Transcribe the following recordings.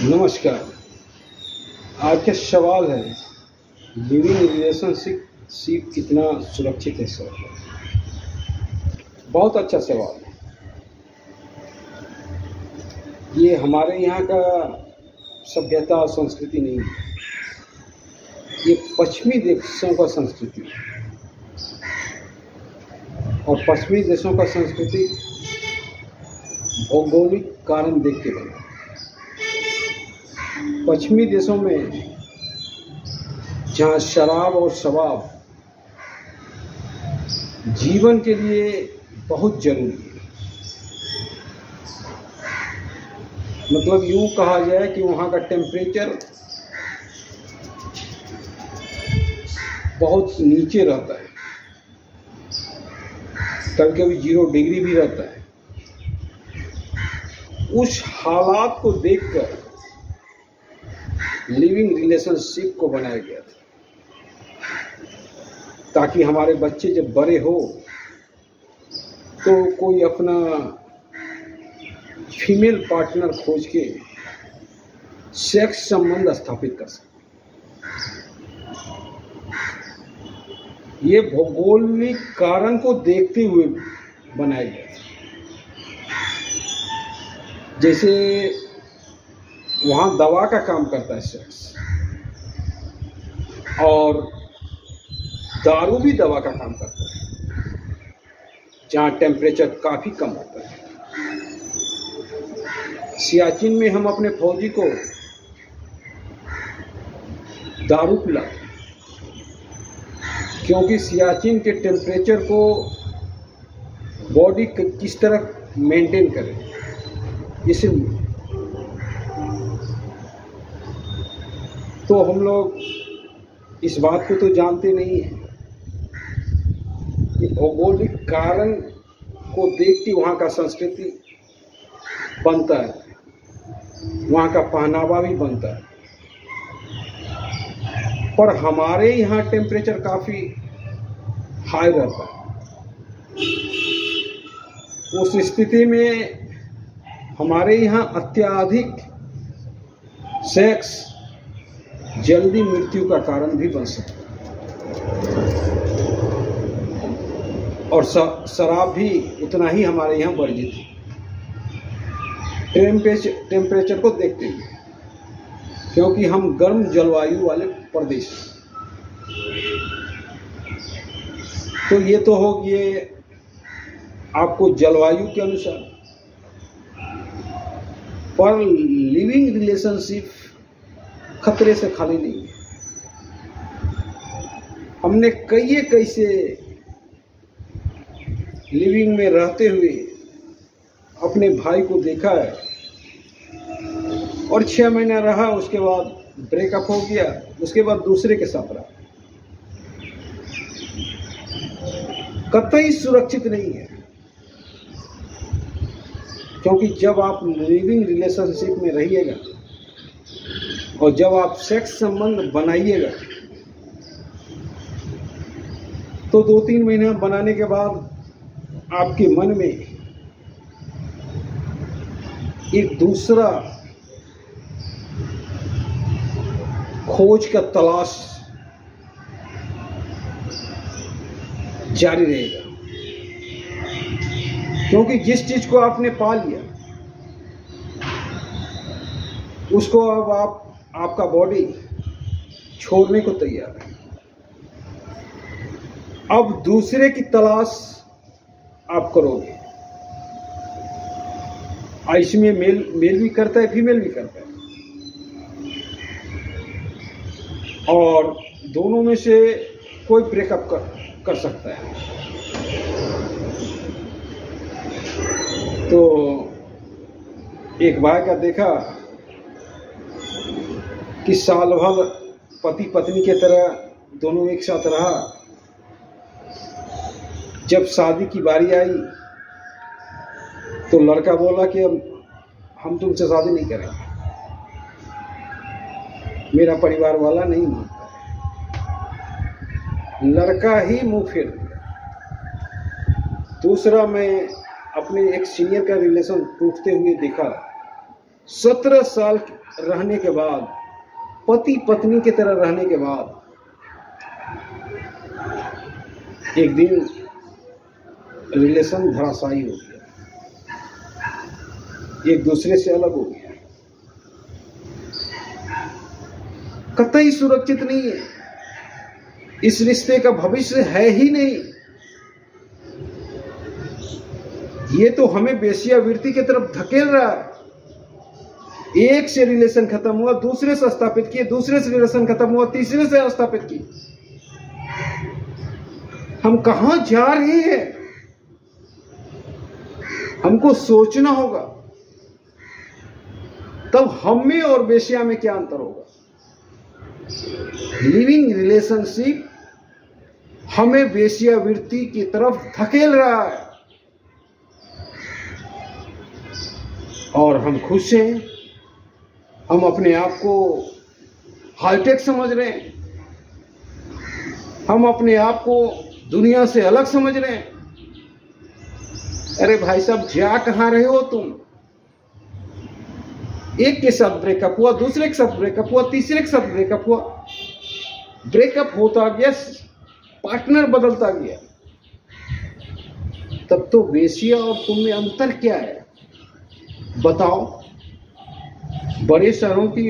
नमस्कार। आज का सवाल है लिविंग रिलेशनशिप कितना सुरक्षित है सर। बहुत अच्छा सवाल है। ये हमारे यहाँ का सभ्यता और संस्कृति नहीं है, ये पश्चिमी देशों का संस्कृति है। और पश्चिमी देशों का संस्कृति भौगोलिक कारण देख के बना। पश्चिमी देशों में जहाँ शराब और शबाब जीवन के लिए बहुत जरूरी है, मतलब यूं कहा जाए कि वहाँ का टेम्परेचर बहुत नीचे रहता है, कभी कभी 0 डिग्री भी रहता है। उस हालात को देखकर लिविंग रिलेशनशिप को बनाया गया था, ताकि हमारे बच्चे जब बड़े हो तो कोई अपना फीमेल पार्टनर खोज के सेक्स संबंध स्थापित कर सके। ये भौगोलिक कारण को देखते हुए बनाया गया था। जैसे वहाँ दवा का काम करता है सेक्स, और दारू भी दवा का काम करता है, जहाँ टेम्परेचर काफ़ी कम होता है। सियाचिन में हम अपने फौजी को दारू पिलाते हैं, क्योंकि सियाचिन के टेम्परेचर को बॉडी किस तरह मेंटेन करे, इसलिए तो हम लोग इस बात को तो जानते नहीं हैं कि भौगोलिक कारण को देखते वहाँ का संस्कृति बनता है, वहाँ का पहनावा भी बनता है। पर हमारे यहाँ टेम्परेचर काफ़ी हाई रहता है। उस स्थिति में हमारे यहाँ अत्यधिक सेक्स जल्दी मृत्यु का कारण भी बन सकता है, और शराब भी उतना ही हमारे यहाँ वर्जित है टेम्परेचर को देखते हुए, क्योंकि हम गर्म जलवायु वाले प्रदेश। तो ये तो हो ये आपको जलवायु के अनुसार, पर लिविंग रिलेशनशिप खतरे से खाली नहीं है। हमने कैसे लिविंग में रहते हुए अपने भाई को देखा है, और 6 महीना रहा, उसके बाद ब्रेकअप हो गया, उसके बाद दूसरे के साथ रहा। कतई सुरक्षित नहीं है, क्योंकि जब आप लिविंग रिलेशनशिप में रहिएगा और जब आप सेक्स संबंध बनाइएगा, तो 2-3 महीना बनाने के बाद आपके मन में एक दूसरा खोज का तलाश जारी रहेगा, क्योंकि जिस चीज को आपने पा लिया उसको अब आपका बॉडी छोड़ने को तैयार है। अब दूसरे की तलाश आप करोगे, इसमें मेल भी करता है, फीमेल भी करता है, और दोनों में से कोई ब्रेकअप कर सकता है। तो एक भाई का देखा कि साल भर पति पत्नी के तरह दोनों एक साथ रहा, जब शादी की बारी आई तो लड़का बोला कि अब हम तुमसे शादी नहीं करेंगे, मेरा परिवार वाला नहीं मानता है। लड़का ही मुंह फेर दिया। दूसरा, मैं अपने एक सीनियर का रिलेशन टूटते हुए देखा। 17 साल रहने के बाद, पति पत्नी की तरह रहने के बाद, एक दिन रिलेशन धराशायी हो गया, एक दूसरे से अलग हो गया, कतई सुरक्षित नहीं है, इस रिश्ते का भविष्य है ही नहीं। ये तो हमें वेश्यावृत्ति की तरफ धकेल रहा है। एक से रिलेशन खत्म हुआ, दूसरे से स्थापित किए, दूसरे से रिलेशन खत्म हुआ, तीसरे से स्थापित किए। हम कहां जा रहे हैं? हमको सोचना होगा, तब हम में और वेश्या में क्या अंतर होगा। लिविंग रिलेशनशिप हमें वेश्यावृत्ति की तरफ धकेल रहा है और हम खुश हैं। हम अपने आप को हाईटेक समझ रहे हैं, हम अपने आप को दुनिया से अलग समझ रहे हैं। अरे भाई साहब, जा कहां रहे हो तुम? एक के साथ ब्रेकअप हुआ, दूसरे के साथ ब्रेकअप हुआ, तीसरे के साथ ब्रेकअप हुआ, ब्रेकअप होता गया, पार्टनर बदलता गया। तब तो वेश्या और तुम में अंतर क्या है बताओ? बड़े शहरों की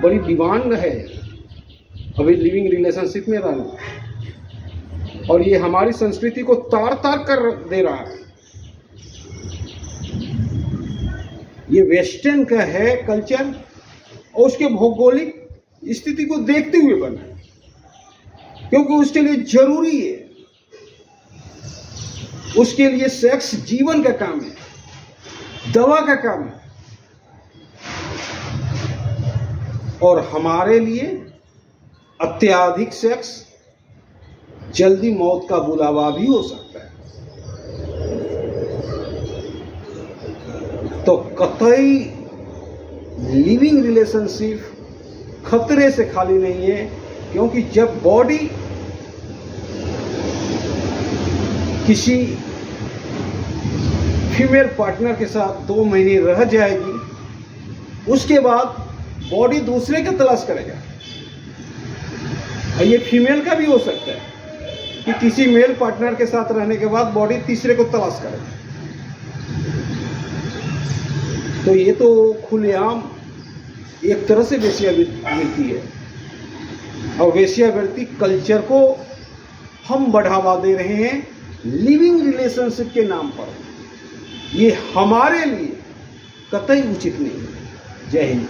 बड़ी डिमांड है अभी लिविंग रिलेशनशिप में रहना, और ये हमारी संस्कृति को तार तार कर दे रहा है। ये वेस्टर्न का है कल्चर और उसके भौगोलिक स्थिति को देखते हुए बना है, क्योंकि उसके लिए जरूरी है, उसके लिए सेक्स जीवन का काम है, दवा का काम है। और हमारे लिए अत्याधिक सेक्स जल्दी मौत का बुलावा भी हो सकता है। तो कतई लिविंग रिलेशनशिप खतरे से खाली नहीं है, क्योंकि जब बॉडी किसी फीमेल पार्टनर के साथ 2 महीने रह जाएगी, उसके बाद बॉडी दूसरे का तलाश करेगा। और ये फीमेल का भी हो सकता है कि किसी मेल पार्टनर के साथ रहने के बाद बॉडी तीसरे को तलाश करेगा। तो ये तो खुलेआम एक तरह से वेश्यावृत्ति है, और वेश्यावृत्ति कल्चर को हम बढ़ावा दे रहे हैं लिविंग रिलेशनशिप के नाम पर। ये हमारे लिए कतई उचित नहीं है। जय हिंद।